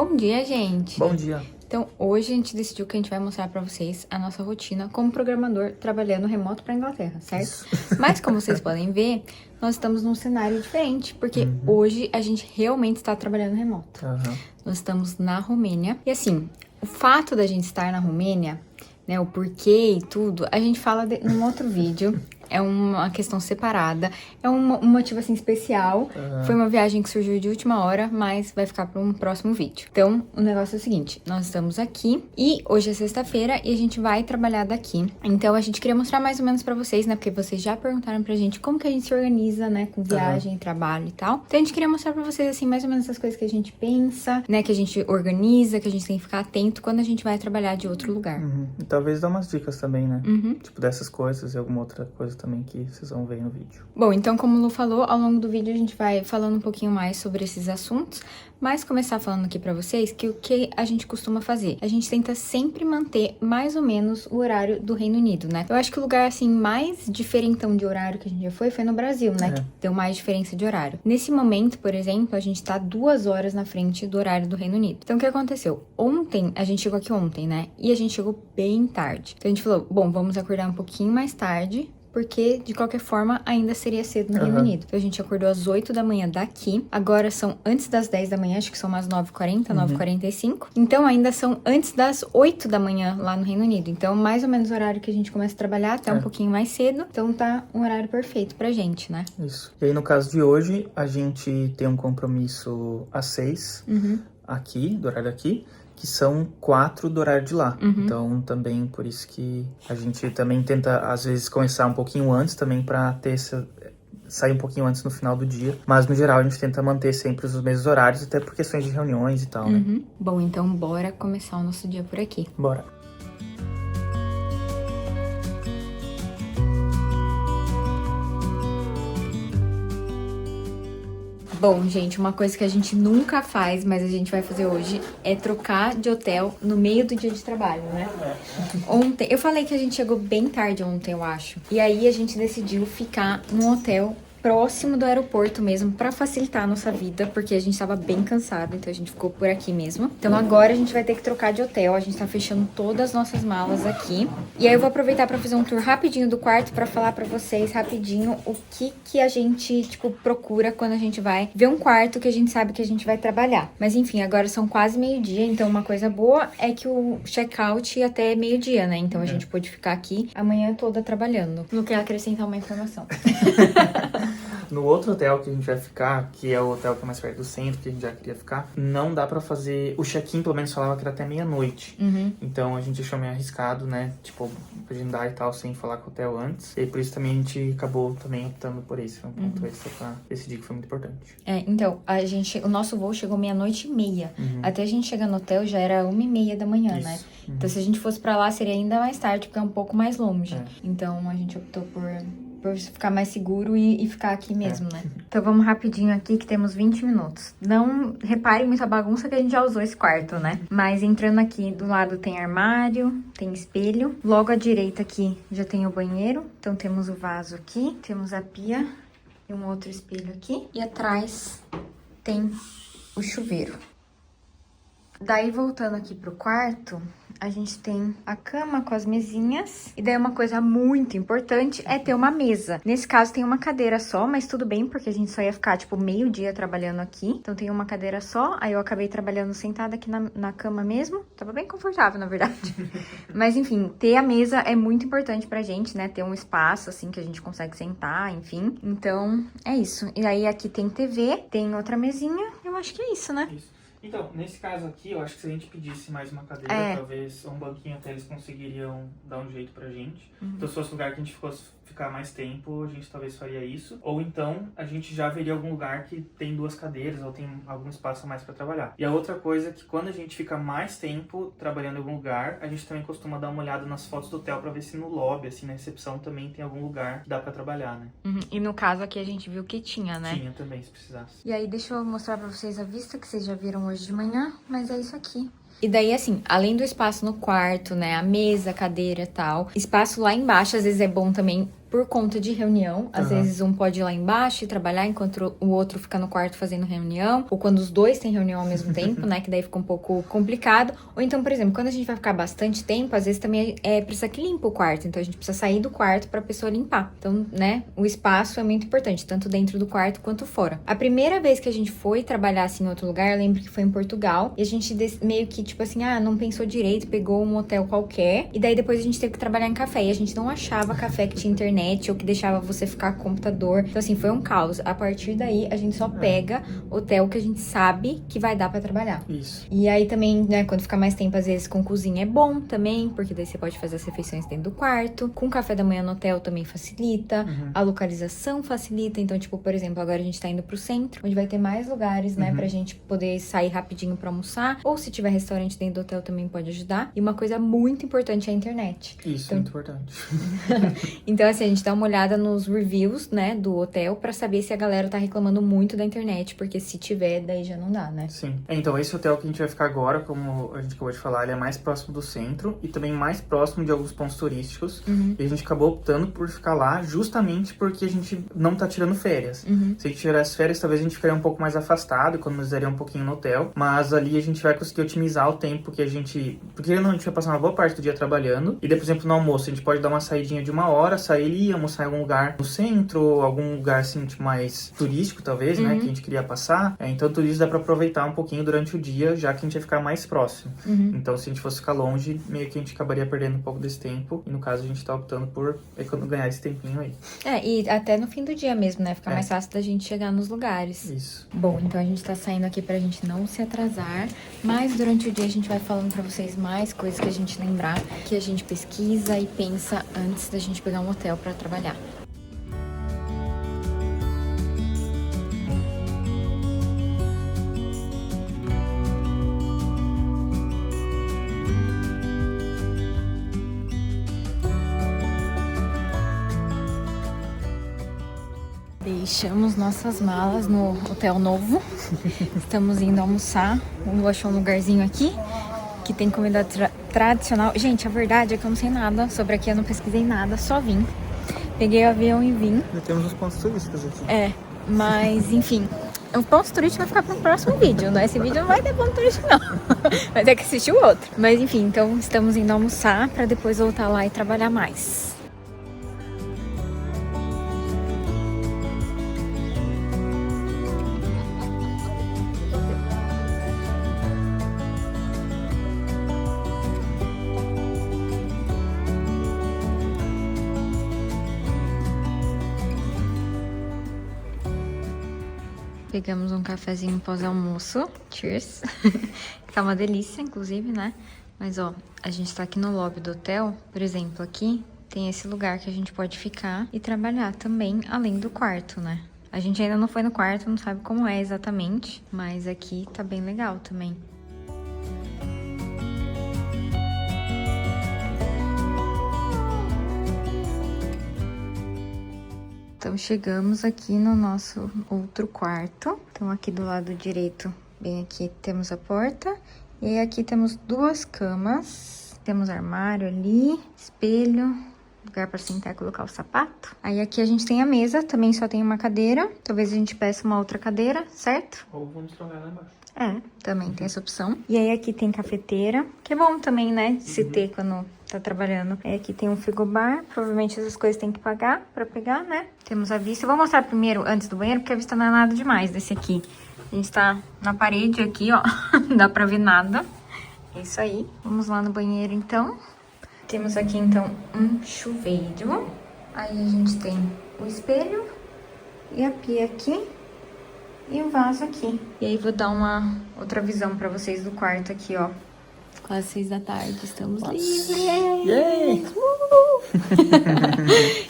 Bom dia, gente! Bom dia! Então, hoje a gente decidiu que a gente vai mostrar pra vocês a nossa rotina como programador trabalhando remoto pra Inglaterra, certo? Isso. Mas, como vocês podem ver, nós estamos num cenário diferente, porque hoje a gente realmente está trabalhando remoto. Nós estamos na Romênia. E assim, o fato da gente estar na Romênia, né, o porquê e tudo, a gente fala num outro vídeo. É uma questão separada, é um motivo assim especial. Foi uma viagem que surgiu de última hora, mas vai ficar para um próximo vídeo. Então, o negócio é o seguinte, nós estamos aqui e hoje é sexta-feira e a gente vai trabalhar daqui. Então, a gente queria mostrar mais ou menos para vocês, né, porque vocês já perguntaram pra gente como que a gente se organiza, né, com viagem, trabalho e tal. Então, a gente queria mostrar pra vocês, assim, mais ou menos as coisas que a gente pensa, né, que a gente organiza, que a gente tem que ficar atento quando a gente vai trabalhar de outro lugar. E talvez dar umas dicas também, né? Tipo, dessas coisas e alguma outra coisa também que vocês vão ver no vídeo. Bom, então como o Lu falou, ao longo do vídeo a gente vai falando um pouquinho mais sobre esses assuntos, mas começar falando aqui pra vocês que o que a gente costuma fazer? A gente tenta sempre manter mais ou menos o horário do Reino Unido, né? Eu acho que o lugar, assim, mais diferentão de horário que a gente já foi no Brasil, né? Que deu mais diferença de horário. Nesse momento, por exemplo, a gente tá 2 horas na frente do horário do Reino Unido. Então, o que aconteceu? Ontem, a gente chegou aqui ontem, né? E a gente chegou bem tarde. Então, a gente falou, bom, vamos acordar um pouquinho mais tarde, porque, de qualquer forma, ainda seria cedo no Reino Unido. Então, a gente acordou às 8 da manhã daqui. Agora são antes das 10 da manhã, acho que são umas 9h40, 9h45. Então, ainda são antes das 8 da manhã lá no Reino Unido. Então, mais ou menos o horário que a gente começa a trabalhar, até um pouquinho mais cedo. Então, tá um horário perfeito pra gente, né? Isso. E aí, no caso de hoje, a gente tem um compromisso às 6, aqui, do horário aqui, que são 4 do horário de lá. Então, também por isso que a gente também tenta, às vezes, começar um pouquinho antes também pra ter sair um pouquinho antes no final do dia. Mas, no geral, a gente tenta manter sempre os mesmos horários, até por questões de reuniões e tal, né? Bom, então bora começar o nosso dia por aqui. Bora. Bom, gente, uma coisa que a gente nunca faz, mas a gente vai fazer hoje, é trocar de hotel no meio do dia de trabalho, né? Ontem, eu falei que a gente chegou bem tarde ontem, eu acho. E aí a gente decidiu ficar num hotel próximo do aeroporto mesmo, pra facilitar a nossa vida, porque a gente tava bem cansado, então a gente ficou por aqui mesmo. Então agora a gente vai ter que trocar de hotel, a gente tá fechando todas as nossas malas aqui. E aí eu vou aproveitar pra fazer um tour rapidinho do quarto, pra falar pra vocês rapidinho o que a gente, tipo, procura quando a gente vai ver um quarto que a gente sabe que a gente vai trabalhar. Mas enfim, agora são quase meio-dia, então uma coisa boa é que o check-out ia até meio-dia, né? Então a gente pode ficar aqui a manhã toda trabalhando. Não quero acrescentar uma informação. No outro hotel que a gente vai ficar, que é o hotel que é mais perto do centro, que a gente já queria ficar, não dá pra fazer... O check-in, pelo menos, falava que era até meia-noite. Então, a gente achou meio arriscado, né? Tipo, agendar e tal, sem falar com o hotel antes. E por isso também a gente acabou também optando por esse. Foi um ponto extra pra decidir que foi muito importante. Então, o nosso voo chegou 00:30. Até a gente chegar no hotel já era 1h30 da manhã, né? Então, se a gente fosse pra lá, seria ainda mais tarde, porque é um pouco mais longe. Então, a gente optou por ficar mais seguro e ficar aqui mesmo, né? Então vamos rapidinho aqui que temos 20 minutos. Não reparem muita bagunça que a gente já usou esse quarto, né? Mas entrando aqui do lado tem armário, tem espelho. Logo à direita aqui já tem o banheiro. Então temos o vaso aqui, temos a pia e um outro espelho aqui. E atrás tem o chuveiro. Daí voltando aqui pro quarto, a gente tem a cama com as mesinhas. E daí uma coisa muito importante é ter uma mesa. Nesse caso tem uma cadeira só, mas tudo bem, porque a gente só ia ficar, tipo, meio-dia trabalhando aqui. Então tem uma cadeira só, aí eu acabei trabalhando sentada aqui na cama mesmo. Tava bem confortável, na verdade. Mas enfim, ter a mesa é muito importante pra gente, né? Ter um espaço, assim, que a gente consegue sentar, enfim. Então, é isso. E aí aqui tem TV, tem outra mesinha. Eu acho que é isso, né? Isso. Então, nesse caso aqui, eu acho que se a gente pedisse mais uma cadeira, talvez um banquinho até eles conseguiriam dar um jeito pra gente. Então, se fosse lugar que a gente fosse ficar mais tempo, a gente talvez faria isso. Ou então, a gente já veria algum lugar que tem 2 cadeiras ou tem algum espaço a mais pra trabalhar. E a outra coisa é que quando a gente fica mais tempo trabalhando em algum lugar, a gente também costuma dar uma olhada nas fotos do hotel pra ver se no lobby, assim, na recepção, também tem algum lugar que dá pra trabalhar, né? E no caso aqui a gente viu que tinha, né? Tinha também, se precisasse. E aí, deixa eu mostrar pra vocês a vista que vocês já viram hoje de manhã, mas é isso aqui. E daí, assim, além do espaço no quarto, né, a mesa, a cadeira e tal, espaço lá embaixo, às vezes é bom também por conta de reunião. Às vezes um pode ir lá embaixo e trabalhar enquanto o outro fica no quarto fazendo reunião. Ou quando os dois têm reunião ao mesmo tempo, né? Que daí fica um pouco complicado. Ou então, por exemplo, quando a gente vai ficar bastante tempo, às vezes também precisa que limpa o quarto. Então a gente precisa sair do quarto pra pessoa limpar. Então, né? O espaço é muito importante, tanto dentro do quarto quanto fora. A primeira vez que a gente foi trabalhar assim em outro lugar, eu lembro que foi em Portugal. E a gente meio que, tipo assim, não pensou direito, pegou um hotel qualquer. E daí depois a gente teve que trabalhar em café. E a gente não achava café que tinha internet ou que deixava você ficar com computador. Então, assim, foi um caos. A partir daí, a gente só pega hotel que a gente sabe que vai dar pra trabalhar. Isso. E aí também, né, quando fica mais tempo, às vezes com cozinha é bom também, porque daí você pode fazer as refeições dentro do quarto. Com café da manhã no hotel também facilita. A localização facilita. Então, tipo, por exemplo, agora a gente tá indo pro centro, onde vai ter mais lugares, né, pra gente poder sair rapidinho pra almoçar. Ou se tiver restaurante dentro do hotel também pode ajudar. E uma coisa muito importante é a internet. Isso, então, muito importante. Então, assim, a gente dá uma olhada nos reviews, né, do hotel pra saber se a galera tá reclamando muito da internet, porque se tiver, daí já não dá, né? Sim. Então, esse hotel que a gente vai ficar agora, como a gente acabou de falar, ele é mais próximo do centro e também mais próximo de alguns pontos turísticos. E a gente acabou optando por ficar lá justamente porque a gente não tá tirando férias. Se a gente tirar as férias, talvez a gente ficaria um pouco mais afastado, economizaria um pouquinho no hotel, mas ali a gente vai conseguir otimizar o tempo que a gente... Porque não, a gente vai passar uma boa parte do dia trabalhando e depois, por exemplo, no almoço, a gente pode dar uma saidinha de 1 hora, sair ali, almoçar em algum lugar no centro, algum lugar, assim, tipo, mais turístico, talvez, né, que a gente queria passar. Então, tudo isso dá pra aproveitar um pouquinho durante o dia, já que a gente vai ficar mais próximo. Então, se a gente fosse ficar longe, meio que a gente acabaria perdendo um pouco desse tempo. E, no caso, a gente tá optando por ganhar esse tempinho aí. E até no fim do dia mesmo, né? Fica mais fácil da gente chegar nos lugares. Isso. Bom, então a gente tá saindo aqui pra gente não se atrasar. Mas durante o dia a gente vai falando pra vocês mais coisas que a gente lembrar, que a gente pesquisa e pensa antes da gente pegar um hotel pra trabalhar. Deixamos nossas malas no hotel novo. Estamos indo almoçar. Vamos achar um lugarzinho aqui que tem comida tradicional. Gente, a verdade é que eu não sei nada sobre aqui. Eu não pesquisei nada, só vim. Peguei o avião e vim. Já temos os pontos turísticos aqui. Mas enfim. O ponto turístico vai ficar para um próximo vídeo, né? Esse vídeo não vai ter ponto turístico, não. Vai ter que assistir o outro. Mas enfim, então estamos indo almoçar para depois voltar lá e trabalhar mais. Pegamos um cafezinho pós-almoço. Cheers. Tá uma delícia, inclusive, né? Mas, ó, a gente tá aqui no lobby do hotel. Por exemplo, aqui tem esse lugar que a gente pode ficar e trabalhar também, além do quarto, né? A gente ainda não foi no quarto, não sabe como é exatamente. Mas aqui tá bem legal também. Então, chegamos aqui no nosso outro quarto. Então, aqui do lado direito, bem aqui, temos a porta. E aí, aqui temos 2 camas. Temos armário ali, espelho, lugar para sentar e colocar o sapato. Aí, aqui a gente tem a mesa, também só tem uma cadeira. Talvez a gente peça uma outra cadeira, certo? Ou vamos trocar lá embaixo. Também tem essa opção. E aí, aqui tem cafeteira, que é bom também, né, de se ter quando tá trabalhando. Aqui tem um frigobar, provavelmente essas coisas tem que pagar pra pegar, né? Temos a vista. Eu vou mostrar primeiro, antes do banheiro, porque a vista não é nada demais desse aqui. A gente tá na parede aqui, ó, não dá pra ver nada. É isso aí. Vamos lá no banheiro, então. Temos aqui, então, um chuveiro. Aí a gente tem o espelho e a pia aqui. E o vaso aqui. E aí, vou dar uma outra visão pra vocês do quarto aqui, ó. Quase 6 da tarde, estamos livres! Yay!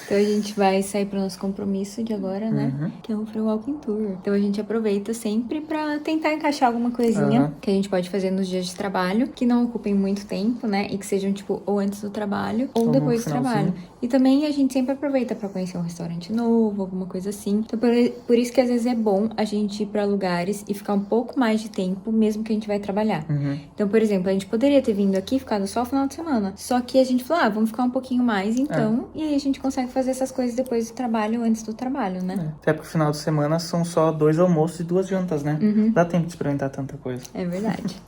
Então, a gente vai sair pro nosso compromisso de agora, né? Que é um Free Walking Tour. Então, a gente aproveita sempre pra tentar encaixar alguma coisinha que a gente pode fazer nos dias de trabalho, que não ocupem muito tempo, né? E que sejam, tipo, ou antes do trabalho, ou depois do trabalho. E também a gente sempre aproveita pra conhecer um restaurante novo, alguma coisa assim. Então, por isso que às vezes é bom a gente ir pra lugares e ficar um pouco mais de tempo, mesmo que a gente vai trabalhar. Então, por exemplo, a gente poderia ter vindo aqui e ficado só o final de semana. Só que a gente falou, vamos ficar um pouquinho mais, então. E aí a gente consegue fazer fazer essas coisas depois do trabalho, antes do trabalho, né? Até porque no final de semana são só 2 almoços e 2 jantas, né? Dá tempo de experimentar tanta coisa. É verdade.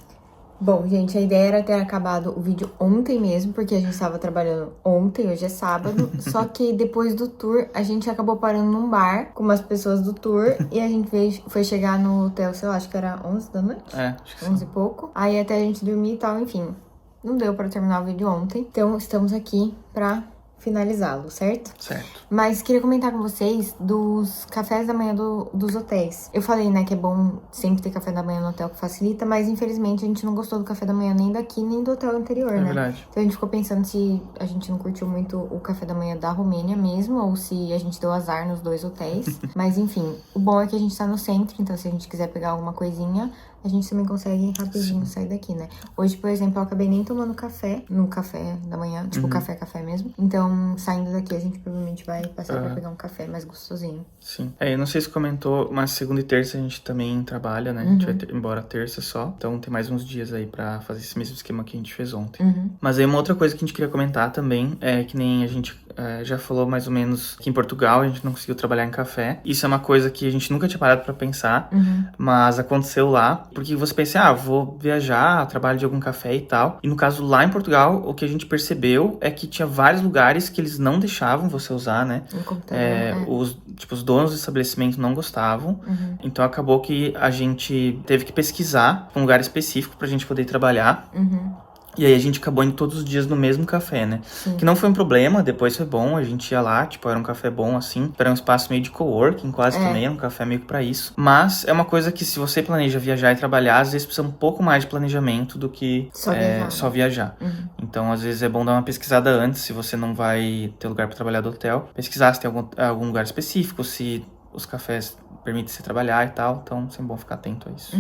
Bom, gente, a ideia era ter acabado o vídeo ontem mesmo, porque a gente estava trabalhando ontem, hoje é sábado. Só que depois do tour, a gente acabou parando num bar com umas pessoas do tour. E a gente foi chegar no hotel, sei lá, acho que era 11 da noite. Acho que 11 e pouco. Aí até a gente dormir e tal, enfim. Não deu pra terminar o vídeo ontem. Então, estamos aqui pra finalizá-lo, certo? Certo. Mas queria comentar com vocês dos cafés da manhã dos hotéis. Eu falei, né, que é bom sempre ter café da manhã no hotel que facilita, mas infelizmente a gente não gostou do café da manhã nem daqui, nem do hotel anterior, né? Verdade. Então a gente ficou pensando se a gente não curtiu muito o café da manhã da Romênia mesmo, ou se a gente deu azar nos 2 hotéis. Mas enfim, o bom é que a gente tá no centro, então se a gente quiser pegar alguma coisinha, a gente também consegue rapidinho sair daqui, né? Hoje, por exemplo, eu acabei nem tomando café no café da manhã, tipo café mesmo. Então, saindo daqui, a gente provavelmente vai passar pra pegar um café mais gostosinho. Sim. Eu não sei se comentou, mas segunda e terça a gente também trabalha, né? A gente vai embora terça só. Então tem mais uns dias aí pra fazer esse mesmo esquema que a gente fez ontem. Mas aí uma outra coisa que a gente queria comentar também é que nem a gente já falou mais ou menos que em Portugal a gente não conseguiu trabalhar em café. Isso é uma coisa que a gente nunca tinha parado pra pensar, mas aconteceu lá. Porque você pensa, vou viajar, trabalho de algum café e tal. E no caso, lá em Portugal, o que a gente percebeu é que tinha vários lugares que eles não deixavam você usar, né? No computador, Os donos do estabelecimento não gostavam. Então acabou que a gente teve que pesquisar um lugar específico pra gente poder trabalhar. E aí a gente acabou indo todos os dias no mesmo café, né? Sim. Que não foi um problema, depois foi bom, a gente ia lá, tipo, era um café bom, assim. Era um espaço meio de coworking, quase também, era um café meio que pra isso. Mas é uma coisa que se você planeja viajar e trabalhar, às vezes precisa um pouco mais de planejamento do que só viajar. Então, às vezes é bom dar uma pesquisada antes, se você não vai ter lugar pra trabalhar do hotel. Pesquisar se tem algum lugar específico, se os cafés permitem você trabalhar e tal, então é bom ficar atento a isso.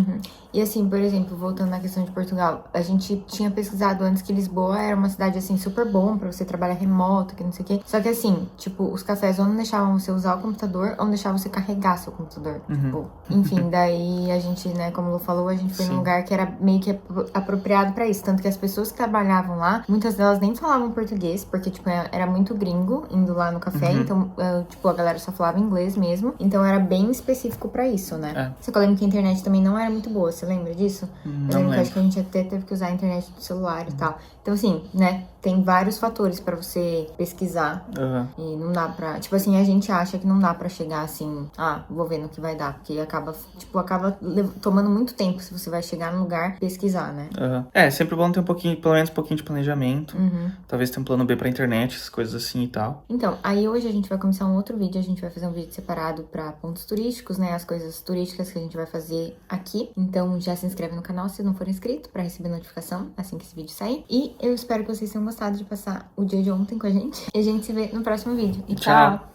E assim, por exemplo, voltando na questão de Portugal, a gente tinha pesquisado antes que Lisboa era uma cidade, assim, super bom pra você trabalhar remoto, que não sei o quê. Só que assim, tipo, os cafés ou não deixavam você usar o computador, ou não deixavam você carregar seu computador. Tipo, enfim, daí a gente, né, como o Lu falou, a gente foi num lugar que era meio que apropriado pra isso. Tanto que as pessoas que trabalhavam lá, muitas delas nem falavam português, porque, tipo, era muito gringo indo lá no café, então, tipo, a galera só falava inglês mesmo. Então era bem específico pra isso, né? Só que eu lembro que a internet também não era muito boa, você lembra disso? Eu lembro que acho que a gente até teve que usar a internet do celular e tal. Então, assim, né, tem vários fatores pra você pesquisar. E não dá pra... Tipo assim, a gente acha que não dá pra chegar assim, vou ver no que vai dar. Porque acaba tomando muito tempo se você vai chegar no lugar pesquisar, né? É sempre bom ter pelo menos um pouquinho de planejamento. Talvez ter um plano B pra internet, essas coisas assim e tal. Então, aí hoje a gente vai começar um outro vídeo. A gente vai fazer um vídeo separado pra pontos turísticos, né? As coisas turísticas que a gente vai fazer aqui. Então, já se inscreve no canal se não for inscrito pra receber notificação assim que esse vídeo sair. E eu espero que vocês tenham gostado de passar o dia de ontem com a gente. E a gente se vê no próximo vídeo. E tchau!